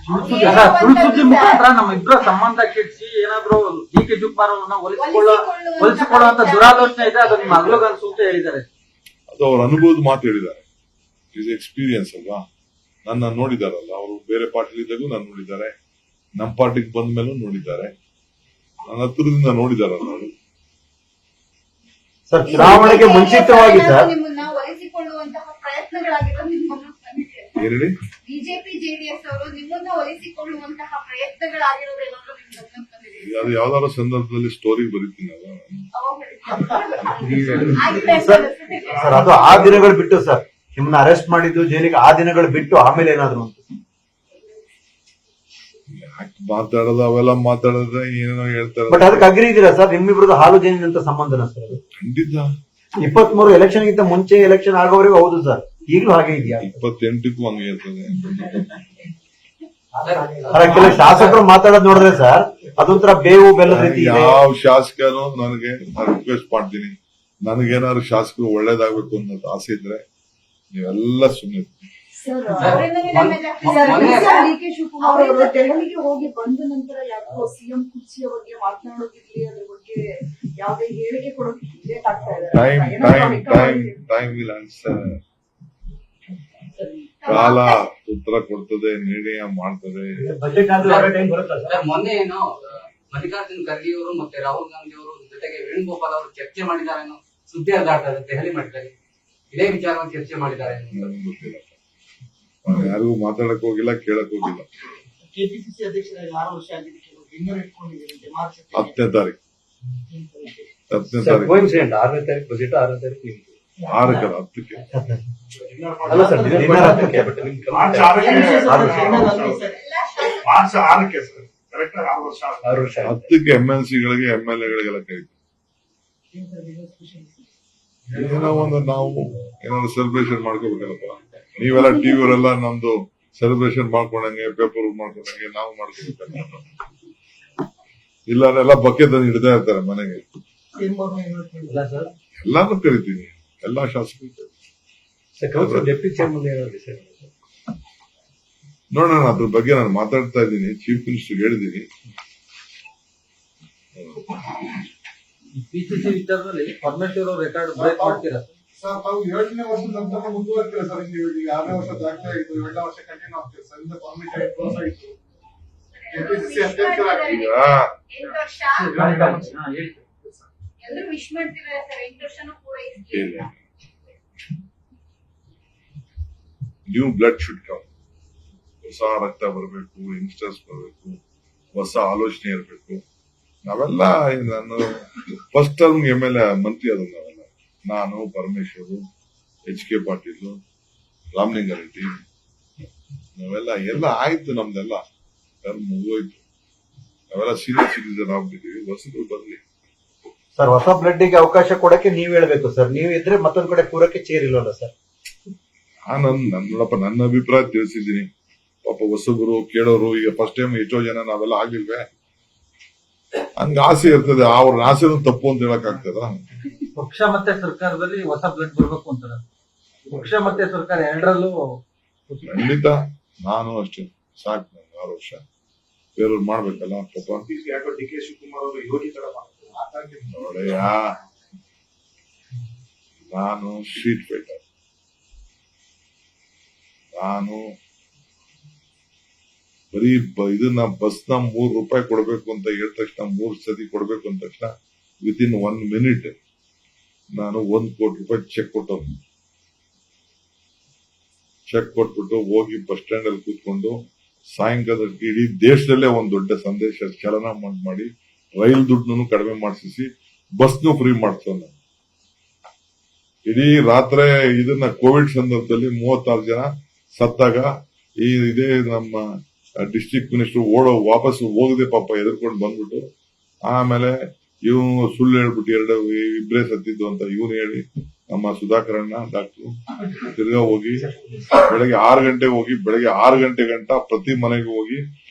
ಸುಳ್ಳು ಸುದ್ದಿ ಮುಖಾಂತರ ನಮ್ಮ ಇಬ್ಬರ ಸಂಬಂಧ ಕೆಡಿಸಿ ಏನಾದ್ರು ಡಿ.ಕೆ. ಶಿವಕುಮಾರ್ ಅವ್ರನ್ನ ಒಲಿಸಿಕೊಳ್ಳುವಂತ ದುರಾಲೋಚನೆ ಇದೆ, ಅದು ನಿಮ್ಮ ಅಗ್ಲಗನ್ಸು ಅಂತ ಹೇಳಿದ್ದಾರೆ. ಅದು ಅವ್ರ ಅನುಭವದ ಮಾತು ಹೇಳಿದ್ದಾರೆ. ಇಸ್ ಎಕ್ಸ್ಪೀರಿಯನ್ಸ್ ಅಲ್ವಾ, ನನ್ನ ನೋಡಿದಾರಲ್ಲ ಅವರು. ಬೇರೆ ಪಾರ್ಟಿ ಇದ್ದಾಗೂ ನಾನು ನೋಡಿದ್ದಾರೆ, ನಮ್ಮ ಪಾರ್ಟಿಗೆ ಬಂದ ಮೇಲೂ ನೋಡಿದ್ದಾರೆ, ನನ್ನ ಹತ್ರದಿಂದ ನೋಡಿದಾರಲ್ಲ ಅವರು. ಸರ್, ಚುನಾವಣೆಗೆ ಮುಂಚಿತವಾಗಿ ಸರ್ ಹೇಳಿ, ಬಿಜೆಪಿ ಜೆಡಿಎಸ್ ಅವರು ನಿಮ್ಮನ್ನ ಒಲಿಸಿಕೊಳ್ಳುವಂತಹ ಪ್ರಯತ್ನಗಳಾಗಿರೋದೇನಾದ್ರೂ ಅದು ಯಾವ್ದಾದ್ರು ಸಂದರ್ಭದಲ್ಲಿ ಸ್ಟೋರಿ ಬರೀತೀನಲ್ಲ. ಸರ್, ಅದು ಆ ದಿನಗಳು ಬಿಟ್ಟು ಸರ್, ನಿಮ್ಮನ್ನ ಅರೆಸ್ಟ್ ಮಾಡಿದ್ದು ಜೈಲಿಗೆ ಆ ದಿನಗಳು ಬಿಟ್ಟು ಆಮೇಲೆ ಏನಾದ್ರು ಅಂತ ಮಾತಾಡೋದು ಅವೆಲ್ಲ ಮಾತಾಡಿದ್ರೆ ಏನೇನೋ ಹೇಳ್ತಾರೆ. ಬಟ್ ಅದಕ್ಕೆ ಅಗ್ರಿ ಇದೀರಾ ಸರ್? ನಿಮ್ಮಿಬ್ರದ್ದು ಹಾಲು ಜೈನ್ ಅಂತ ಸಂಬಂಧನ ಸರ್ ಅದು? ಖಂಡಿತ 23 ಎಲೆಕ್ಷನ್ ಗಿಂತ ಮುಂಚೆ ಎಲೆಕ್ಷನ್ ಆಗೋವರೆಗೂ ಹೌದು ಸರ್, ಈಗಲೂ ಹಾಗೆ ಇದೆಯಾ? 28ಕ್ಕೂ ಹಂಗೆ ಇರ್ತದೆ. ಕೆಲವು ಶಾಸಕರು ಮಾತಾಡೋದು ನೋಡಿದ್ರೆ ಸರ್, ಅದೊಂಥರ ಬೇವು ಬೆಲ್ಲದ ರೀತಿ ಇದೆ. ಯಾವ ಶಾಸಕನು ನನಗೆ ರಿಕ್ವೆಸ್ಟ್ ಮಾಡ್ತೀನಿ, ನನಗೇನಾದ್ರು ಶಾಸಕರು ಒಳ್ಳೇದಾಗ್ಬೇಕು ಅನ್ನೋದು ಆಸೆ ಇದ್ರೆ ನೀವೆಲ್ಲ ಸುಮ್ಮನೆ. ಡಿ.ಕೆ. ಶಿವಕುಮಾರ್ ಅವರು ದೆಹಲಿಗೆ ಹೋಗಿ ಬಂದ ನಂತರ ಯಾಕೋ ಸಿಎಂ ಕುರ್ಚಿಯ ಬಗ್ಗೆ ಮಾತನಾಡೋದಿರ್ಲಿ, ಅದ್ರ ಬಗ್ಗೆ ಯಾವುದೇ ಹೇಳಿಕೆ ಕೊಡೋದಕ್ಕೆ ಲೇಟ್ ಆಗ್ತಾ ಇದೆ. Time will answer. ಕಾಲ ಉತ್ತರ ಕೊಡ್ತದೆ, ನಿರ್ಣಯ ಮಾಡ್ತದೆ. ಮೊನ್ನೆ ಏನೋ ಮಲ್ಲಿಕಾರ್ಜುನ್ ಖರ್ಗೆ ಅವರು ಮತ್ತೆ ರಾಹುಲ್ ಗಾಂಧಿ ಅವರು ಜೊತೆಗೆ ವೇಣುಗೋಪಾಲ್ ಅವರು ಚರ್ಚೆ ಮಾಡಿದ್ದಾರೆ ಅನ್ನೋ ಸುದ್ದಿ ಹರಿದಾಡ್ತಾ ಇದೆ ದೆಹಲಿ ಮಟ್ಟದಲ್ಲಿ. ಇದೇ ವಿಚಾರವಾಗಿ ಚರ್ಚೆ ಮಾಡಿದ್ದಾರೆ. ನನಗೆ ಗೊತ್ತಿಲ್ಲ, ಯಾರಿಗೂ ಮಾತಾಡಕ್ ಹೋಗಿಲ್ಲ, ಕೇಳಕ್ ಹೋಗಿಲ್ಲ. ಕೆಪಿಸಿಸಿ ಅಧ್ಯಕ್ಷರಾಗಿ 6 ವರ್ಷ ಆಗಿದೆ, 10ನೇ ತಾರೀಕು 10ನೇ ತಾರೀಕು 6ನೇ ತಾರೀಕು ಬಜೆಟ್, 6ನೇ ತಾರೀಕು 10ಕ್ಕೆ ಅಲ್ಲ ಸರ್, ದಿನ 10ಕ್ಕೆ. ಬಟ್ ನಿಮ್ಗೆ ಮಾರ್ಚ್ 6ಕ್ಕೆ ಸರ್, ಕರೆಕ್ಟ್ 6 ವರ್ಷ 10ಕ್ಕೆ MLC-ಗಳಿಗೆ MLA-ಗಳಿಗೆಲ್ಲ ಕರೀತೀವಿ. ಏನೋ ಒಂದು ನಾವು ಏನಾದ್ರು ಸೆಲೆಬ್ರೇಷನ್ ಮಾಡ್ಕೋಬೇಕಲ್ಲಪ್ಪ. ನೀವೆಲ್ಲ ಟಿವಿಯವರೆಲ್ಲ ನಮ್ದು ಸೆಲೆಬ್ರೇಷನ್ ಮಾಡ್ಕೊಂಡಂಗೆ, ಪೇಪರ್ ಮಾಡ್ಕೊಂಡಂಗೆ ನಾವು ಮಾಡ್ಕೋಬೇಕಲ್ಲ. ಇಲ್ಲ ಎಲ್ಲ ಬಕೆಟ್ ಹಿಡ್ತಾ ಇರ್ತಾರೆ ಮನೆಗೆ. ಎಲ್ಲಾನು ಕರಿತೀನಿ, ಎಲ್ಲಾ ಶಾಸಕರು ನೋಡೋಣ. ಅದ್ರ ಬಗ್ಗೆ ನಾನು ಮಾತಾಡ್ತಾ ಇದ್ದೀನಿ, ಚೀಫ್ ಮಿನಿಸ್ಟರ್ ಹೇಳಿದ್ದೀನಿ. ಪಿಸಿಸಿ ವಿಚಾರದಲ್ಲಿ ಪರಮೇಶ್ವರ್ ಅವರು ರೆಕಾರ್ಡ್ ಬ್ರೇಕ್ ಮಾಡ್ತೀರಾ ಸರ್? ತಾವು 7ನೇ ವರ್ಷದ ನಂತರ ಮುಂದುವರ್ತೀರಾ ಸರ್? ಈಗ 6ನೇ ವರ್ಷ ದಾಖಲೆ ಆಯಿತು, 7ನೇ ವರ್ಷ ಕಂಟಿನ್ಯೂ ಆಗ್ತೀರಾ ಸರ್? ಇಂದ ಪರ್ಮಿಷನ್ ಕ್ಲೋಸ್ ಆಯಿತು, ಕೆಪಿಸಿಸಿ ಅಧ್ಯಕ್ಷರಾಗಿ 8 ವರ್ಷ ಹೇಳಿ ಎಲ್ಲರೂ ವಿಶ್ ಮಾಡ್ತಿದ್ದಾರೆ ಸರ್. 8 ವರ್ಷನೂ ಪೂರೈಸಿಲ್ಲ. New blood should come. ಹೊಸ ರಕ್ತ ಬರಬೇಕು, ಯಂಗ್ಸ್ಟರ್ಸ್ ಬರಬೇಕು, ಹೊಸ ಆಲೋಚನೆ ಇರಬೇಕು. ನಾವೆಲ್ಲ ನಾನು ಫಸ್ಟ್ ಟರ್ಮ್ MLA ಮಂತ್ರಿ ಅದು ನಾವೆಲ್ಲ, ನಾನು, ಪರಮೇಶ್ವರು, HK ಪಾಟೀಲ್, ರಾಮಲಿಂಗಾರೆಡ್ಡಿ, ನಾವೆಲ್ಲ ಎಲ್ಲ ಆಯ್ತು. ನಮ್ದೆಲ್ಲ ಟರ್ಮ್ ಮುಗಿದೋಯ್ತು. ನಾವೆಲ್ಲ ಸೀನಿಯರ್ ಸಿಟಿಸನ್ ಆಗ್ಬಿಟ್ಟಿದೀವಿ. ಹೊಸದು ಬರ್ಲಿ ಸರ್. ಹೊಸ ಬ್ಲಡ್ಗೆ ಅವಕಾಶ ಕೊಡಕ್ಕೆ ನೀವ್ ಹೇಳ್ಬೇಕು ಸರ್. ನೀವ್ ಇದ್ರೆ ಮತ್ತೊಂದ್ ಕಡೆ ಕೂರಕ್ಕೆ ಚೇರ್ ಇಲ್ಲವಲ್ಲ ಸರ್? ನೋಡಪ್ಪ, ನನ್ನ ಅಭಿಪ್ರಾಯ ತಿಳಿಸಿದ್ದೀನಿ. ಪಾಪ ಹೊಸಬರು ಕೇಳೋರು, ಈಗ ಫಸ್ಟ್ ಟೈಮ್ ಎಷ್ಟೋ ಜನ ನಾವೆಲ್ಲ ಆಗಿಲ್ವೇ, ಹಂಗ ಆಸೆ ಇರ್ತದೆ. ಅವ್ರ ಆಸೆ ತಪ್ಪು ಅಂತ ಹೇಳಕ್ ಆಗ್ತದ? ಪಕ್ಷ ಮತ್ತೆ ಸರ್ಕಾರದಲ್ಲಿ ಹೊಸ ಬ್ಲಡ್ ಬರ್ಬೇಕು ಅಂತಾರ. ಪಕ್ಷ ಮತ್ತೆ ಸರ್ಕಾರ ಎರಡರಲ್ಲೂ ಖಂಡಿತ. ನಾನು ಅಷ್ಟೇ, ಸಾಕು ನಂಗೆ 6 ವರ್ಷ. ಬೇರೆಯವ್ರು ಮಾಡ್ಬೇಕಲ್ಲ ಪಾಪ. ಯಾಕೋ ಡಿ.ಕೆ. ಶಿವಕುಮಾರ್ ಅವರು ಯೋಗಿ ತರ ನೋಡಯ್ಯ, ನಾನು ಸ್ಟ್ರೀಟ್ ಫೈಟರ್. ನಾನು ಬರೀ ಇದನ್ನ ಬಸ್ನ ₹3 ಕೊಡ್ಬೇಕು ಅಂತ ಹೇಳಿದ ತಕ್ಷಣ, 3 ಸತಿ ಕೊಡ್ಬೇಕು ಅಂದ ತಕ್ಷಣ ವಿತಿನ್ 1 ಮಿನಿಟ್ ನಾನು ₹1 ಕೋಟಿ ಚೆಕ್ ಕೊಟ್ಟವ್ರು. ಚೆಕ್ ಕೊಟ್ಬಿಟ್ಟು ಹೋಗಿ ಬಸ್ ಸ್ಟ್ಯಾಂಡ್ ಅಲ್ಲಿ ಕೂತ್ಕೊಂಡು ಸಾಯಂಕಾಲ ಇಡೀ ದೇಶದಲ್ಲೇ ಒಂದು ದೊಡ್ಡ ಸಂದೇಶ ಚಾಲನ ಮಾಡಿ ರೈಲ್ ದುಡ್ಡನ್ನು ಕಡಿಮೆ ಮಾಡಿಸಿ ಬಸ್ನು ಫ್ರೀ ಮಾಡ್ತಾನೆ. ಇಡೀ ರಾತ್ರಿ ಇದನ್ನ ಕೋವಿಡ್ ಸಂದರ್ಭದಲ್ಲಿ 36 ಜನ ಸತ್ತಾಗ ಇದೇ ನಮ್ಮ ಡಿಸ್ಟ್ರಿಕ್ಟ್ ಮಿನಿಸ್ಟರ್ ವಾಪಸ್ ಹೋಗದೆ ಪಾಪ ಎದುರ್ಕೊಂಡು ಬಂದ್ಬಿಟ್ಟು, ಆಮೇಲೆ ಇವನು ಸುಳ್ಳು ಹೇಳ್ಬಿಟ್ಟು ಇಬ್ಬರೇ ಸತ್ತಿದ್ದು ಅಂತ ಇವನು ಹೇಳಿ, ನಮ್ಮ ಸುಧಾಕರಣ್ಣ ಡಾಕ್ಟ್ರು ತಿರ್ಗಾ ಹೋಗಿ ಬೆಳಗ್ಗೆ 6 ಗಂಟೆಗೆ ಹೋಗಿ ಬೆಳಗ್ಗೆ 6 ಗಂಟೆ ಗಂಟ ಪ್ರತಿ ಮನೆಗೆ ಹೋಗಿ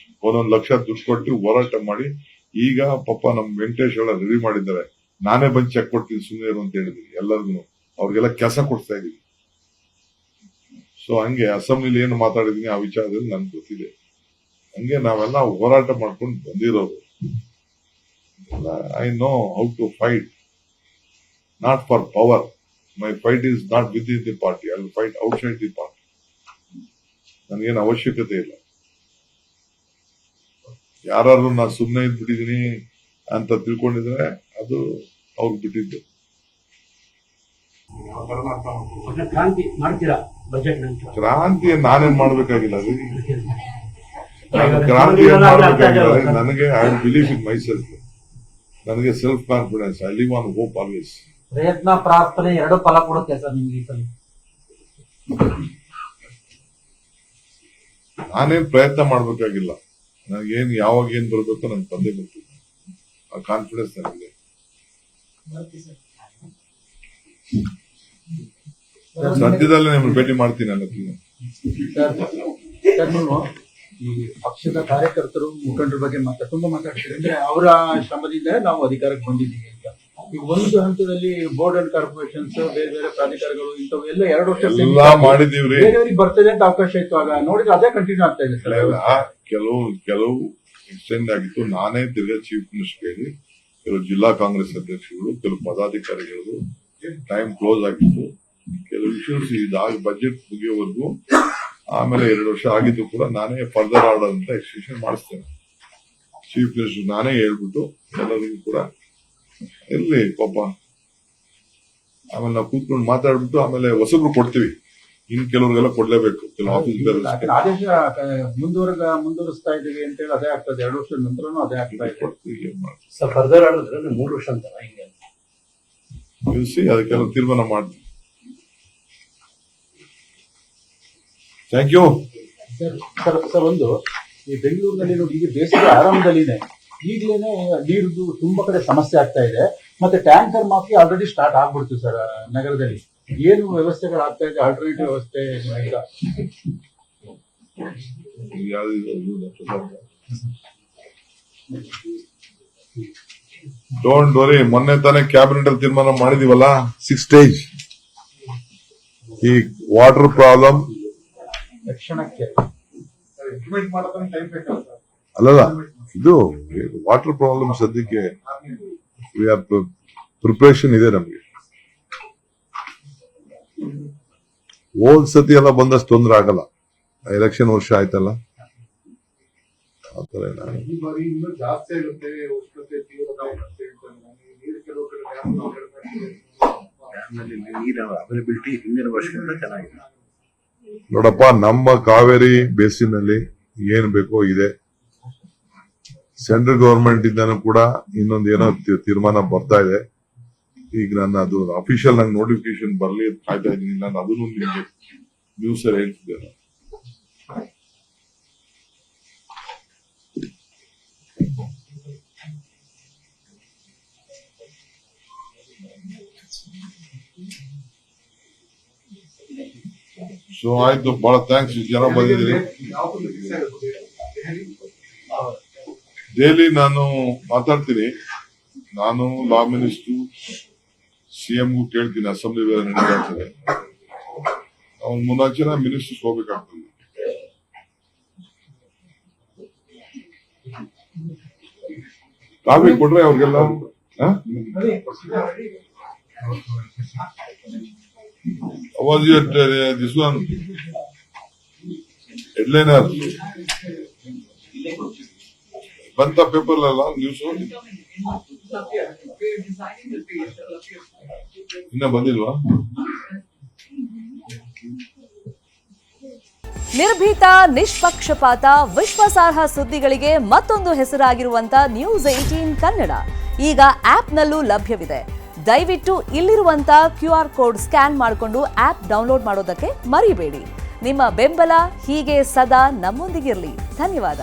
1 ಲಕ್ಷ ದುಡ್ಡು ಕೊಟ್ಟು ಹೋರಾಟ ಮಾಡಿ, ಈಗ ಪಾಪ ನಮ್ ವೆಂಕಟೇಶ್ ಎಲ್ಲ ರೆಡಿ ಮಾಡಿದ್ದಾರೆ. ನಾನೇ ಬಂದು ಚೆಕ್ ಕೊಡ್ತೀನಿ ಸುಮ್ಮನೆ ಅಂತ ಹೇಳಿದೀನಿ ಎಲ್ಲರಿಗೂ. ಅವ್ರಿಗೆಲ್ಲ ಕೆಲಸ ಕೊಡ್ತಾ ಇದೀನಿ. ಸೊ ಹಂಗೆ ಅಸೆಂಬ್ಲಿಲಿ ಏನು ಮಾತಾಡಿದೀನಿ ಆ ವಿಚಾರದಲ್ಲಿ ನನ್ಗೆ ಗೊತ್ತಿದೆ. ಹಂಗೆ ನಾವೆಲ್ಲ ಹೋರಾಟ ಮಾಡ್ಕೊಂಡು ಬಂದಿರೋರು. I know how to fight, not for power. My fight is not with in the party, I will fight outside the party. ನನಗೇನು ಅವಶ್ಯಕತೆ ಇಲ್ಲ. ಯಾರು ನಾ ಸುಮ್ಮನೆ ಇದ್ಬಿಟ್ಟಿದೀನಿ ಅಂತ ತಿಳ್ಕೊಂಡಿದ್ರೆ ಅದು ಅವ್ರಿಗೆ ಬಿಟ್ಟಿದ್ದು. ಕ್ರಾಂತಿ ನಾನೇನ್ ಮಾಡ್ಬೇಕಾಗಿಲ್ಲ ರೀ, ಕ್ರಾಂತಿ ಏನ್ ಮಾಡ್ಬೇಕಾಗಿಲ್ಲ. ನನಗೆ I believe in my self. ನನಗೆ self confidence. I live on hope always. ಪ್ರಯತ್ನ ಪ್ರಾರ್ಥನೆ ಎರಡು ಫಲ ಕೊಡುತ್ತೆ ಸರ್ ನಿಮ್ಗೆ ಈ ಸಲ. ನಾನೇನ್ ಪ್ರಯತ್ನ ಮಾಡ್ಬೇಕಾಗಿಲ್ಲ. ನನಗೇನ್ ಯಾವಾಗ ಏನ್ ಬರ್ಬೇಕು ನನ್ ತಂದೆ ಬರ್ತೀನಿ. ಆ ಕಾನ್ಫಿಡೆನ್ಸ್ ನನಗಿದೆ. ಸದ್ಯದಲ್ಲೇ ನಿಮ್ಮನ್ನು ಭೇಟಿ ಮಾಡ್ತೀನಿ ಅನ್ನೋದು. ಸರ್, ನೀವು ಈ ಪಕ್ಷದ ಕಾರ್ಯಕರ್ತರು ಮುಖಂಡರ ಬಗ್ಗೆ ತುಂಬಾ ಮಾತಾಡ್ತೀರಿ. ಅಂದ್ರೆ ಅವರ ಶ್ರಮದಿಂದ ನಾವು ಅಧಿಕಾರಕ್ಕೆ ಬಂದಿದ್ದೀವಿ ಅಂತ. ಈಗ ಒಂದು ಹಂತದಲ್ಲಿ ಬೋರ್ಡ್ ಅಂಡ್ ಕಾರ್ಪೊರೇಷನ್ಸ್, ಬೇರೆ ಬೇರೆ ಪ್ರಾಧಿಕಾರಗಳು ಇಂಥವೆಲ್ಲ 2 ವರ್ಷ ಎಲ್ಲ ಮಾಡಿದೀವ್ರಿ. ಬೇರೆಯವ್ರಿಗೆ ಬರ್ತದೆ ಅಂತ ಅವಕಾಶ ಇತ್ತು. ಆಗ ನೋಡಿದ್ರೆ ಅದೇ ಕಂಟಿನ್ಯೂ ಆಗ್ತಾ ಇದೆ ಸರ್. ಕೆಲವು ಎಕ್ಸ್ಟೆಂಡ್ ಆಗಿತ್ತು. ನಾನೇ ತಿರ್ಗಾ ಚೀಫ್ ಮಿನಿಸ್ಟರ್ ಹೇಳಿ ಕೆಲವು ಜಿಲ್ಲಾ ಕಾಂಗ್ರೆಸ್ ಅಧ್ಯಕ್ಷಗಳು, ಕೆಲವು ಪದಾಧಿಕಾರಿಗಳು ಟೈಮ್ ಕ್ಲೋಸ್ ಆಗಿತ್ತು. ಕೆಲವು ಇಶ್ಯೂಸ್ ಇದಾಗಿ ಬಜೆಟ್ ಮುಗಿಯೋವರೆಗೂ, ಆಮೇಲೆ 2 ವರ್ಷ ಆಗಿದ್ದು ಕೂಡ ನಾನೇ ಫರ್ದರ್ ಆರ್ಡರ್ ಅಂತ ಎಕ್ಸ್ಟೆನ್ಷನ್ ಮಾಡಿಸ್ತೇನೆ. ಚೀಫ್ ಮಿನಿಸ್ಟರ್ ನಾನೇ ಹೇಳ್ಬಿಟ್ಟು ಎಲ್ಲರಿಗೂ ಕೂಡ ಇರ್ಲಿ ಪಾಪ. ಆಮೇಲೆ ನಾವು ಕೂತ್ಕೊಂಡು ಮಾತಾಡ್ಬಿಟ್ಟು ಆಮೇಲೆ ಹೊಸಬ್ರು ಕೊಡ್ತೀವಿ. ಇನ್ ಕೆಲವ್ರಿಗೆಲ್ಲ ಕೊಡ್ಲೇಬೇಕು. ಕೆಲವು ಆಫೀಸ್ ಆದೇಶ ಮುಂದುವರಿಸ್ತಾ ಇದೀವಿ ಅಂತ ಹೇಳಿ ಅದೇ ಆಗ್ತದೆ. 2 ವರ್ಷದ ನಂತರನೂ ಅದೇ ಆಗ್ತಾ ಇದೆ. ಕೊಡ್ತೀವಿ. ಫರ್ದರ್ ಆಡಿದ್ರೆ 3 ವರ್ಷ ಅಂತ ಹಿಂಗೆ ತಿಳಿಸಿ ಅದಕ್ಕೆಲ್ಲ ತೀರ್ಮಾನ ಮಾಡ್ತೀವಿ. Thank you sir. ಒಂದು ಈ ಬೆಂಗಳೂರಿನಲ್ಲಿ ನೋಡಿ, ಈಗ ಬೇಸಿಗೆ ಆರಂಭದಲ್ಲಿನೇ ಈಗಲೇನೆ ನೀರಿದ್ದು ತುಂಬಾ ಕಡೆ ಸಮಸ್ಯೆ ಆಗ್ತಾ ಇದೆ. ಮತ್ತೆ ಟ್ಯಾಂಕರ್ ಮಾಫಿ ಆಲ್ರೆಡಿ ಸ್ಟಾರ್ಟ್ ಆಗ್ಬಿಡ್ತು ಸರ್ ನಗರದಲ್ಲಿ. ಏನು ವ್ಯವಸ್ಥೆಗಳಾಗ್ತಾ ಇದೆ, ಆಲ್ಟರ್ನೇಟಿವ್ ವ್ಯವಸ್ಥೆ ಈಗ? ಡೋಂಟ್ ವರಿ, ಮೊನ್ನೆ ತಾನೇ ಕ್ಯಾಬಿನೆಟ್ ಅಲ್ಲಿ ತೀರ್ಮಾನ ಮಾಡಿದೀವಲ್ಲ, 6 ಸ್ಟೇಜ್. ಈ ವಾಟರ್ ಪ್ರಾಬ್ಲಮ್ ತಕ್ಷಣಕ್ಕೆ ಇಂಪ್ಲಿಮೆಂಟ್ ಮಾಡೋದನ್ನ ಟೈಮ್ ಬೇಕಲ್ಲ ಸರ್. ಅಲ್ಲಲ್ಲ, ಇದು ವಾಟರ್ ಪ್ರಾಬ್ಲಮ್ ಸದ್ಯಕ್ಕೆ ಪ್ರಿಪರೇಷನ್ ಇದೆ ನಮ್ಗೆ. ಹೋದ್ ಸತಿ ಎಲ್ಲ ಬಂದಷ್ಟು ತೊಂದ್ರೆ ಆಗಲ್ಲ. ಎಲೆಕ್ಷನ್ ವರ್ಷ ಆಯ್ತಲ್ಲ, ಆತರ ಈ ಬಾರಿ ಇನ್ನೂ ಜಾಸ್ತಿ ಆಗುತ್ತೆ ಉಷ್ಣತೆ, ತೀವ್ರತೆ ಆಗುತ್ತೆ ಅಂತ. ನೀರು ಕೆಲವು ಕಡೆ ನೀರಿನ ಅವೈಲಬಿಲಿಟಿ ಹಿಂದಿನ ವರ್ಷಕ್ಕಿಂತ ಚೆನ್ನಾಗಿದೆ. ನೋಡಪ್ಪ, ನಮ್ಮ ಕಾವೇರಿ ಬೇಸಿನಲ್ಲಿ ಏನ್ ಬೇಕೋ ಇದೆ. ಸೆಂಟ್ರಲ್ ಗವರ್ಮೆಂಟ್ ಇಂದಾನು ಕೂಡ ಇನ್ನೊಂದು ಏನೋ ತೀರ್ಮಾನ ಬರ್ತಾ ಇದೆ. ಈಗ ನಾನು ಅದು ಅಫಿಷಿಯಲ್ ನಂಗೆ ನೋಟಿಫಿಕೇಶನ್ ಬರ್ಲಿ ಅಂತ ಕಾಯ್ತಾ ಇದ್ದೀನಿ. ನಾನು ಅದನ್ನು ನಿಮಗೆ ನ್ಯೂಸ್ ಅಲ್ಲಿ ಹೇಳ್ತಿದ್ದೇನೆ. ಸೊ ಆಯ್ತು, ಬಹಳ ಥ್ಯಾಂಕ್ಸ್. ಜನ ಬಂದಿದ್ದೀರಿ. ಯಾವ್ದು ಫಿಕ್ಸ್ ಆಗುತ್ತೆ ಡೈಲಿ ನಾನು ಮಾತಾಡ್ತೀನಿ. ನಾನು ಲಾ ಮಿನಿಸ್ಟ್ರು, ಸಿಎಂಗೂ ಕೇಳ್ತೀನಿ. ಅಸೆಂಬ್ಲಿ ಬೇರೆ ನಡೀತಾಗ್ತದೆ. ಅವ್ನು 3-4 ಜನ ಮಿನಿಸ್ಟರ್ಸ್ ಹೋಗ್ಬೇಕಾಗ್ತದೆ. ಕಾಫಿ ಕೊಟ್ರೆ ಅವ್ರಿಗೆಲ್ಲ ದಿಸ್ ಒನ್ ಹೆಡ್ಲೈನರ್ ಬಂತ ಪೇಪರ್ ಅಲ್ಲ, ನ್ಯೂಸ್ ಇನ್ನ ಬಂದಿಲ್ವಾ? ನಿರ್ಭೀತ, ನಿಷ್ಪಕ್ಷಪಾತ, ವಿಶ್ವಾಸಾರ್ಹ ಸುದ್ದಿಗಳಿಗೆ ಮತ್ತೊಂದು ಹೆಸರಾಗಿರುವಂತ ನ್ಯೂಸ್ 18 ಕನ್ನಡ ಈಗ ಆಪ್ನಲ್ಲೂ ಲಭ್ಯವಿದೆ. ದಯವಿಟ್ಟು ಇಲ್ಲಿರುವಂತ QR ಕೋಡ್ ಸ್ಕ್ಯಾನ್ ಮಾಡಿಕೊಂಡು ಆಪ್ ಡೌನ್ಲೋಡ್ ಮಾಡೋದಕ್ಕೆ ಮರಿಬೇಡಿ. ನಿಮ್ಮ ಬೆಂಬಲ ಹೀಗೆ ಸದಾ ನಮ್ಮೊಂದಿಗಿರಲಿ. ಧನ್ಯವಾದ.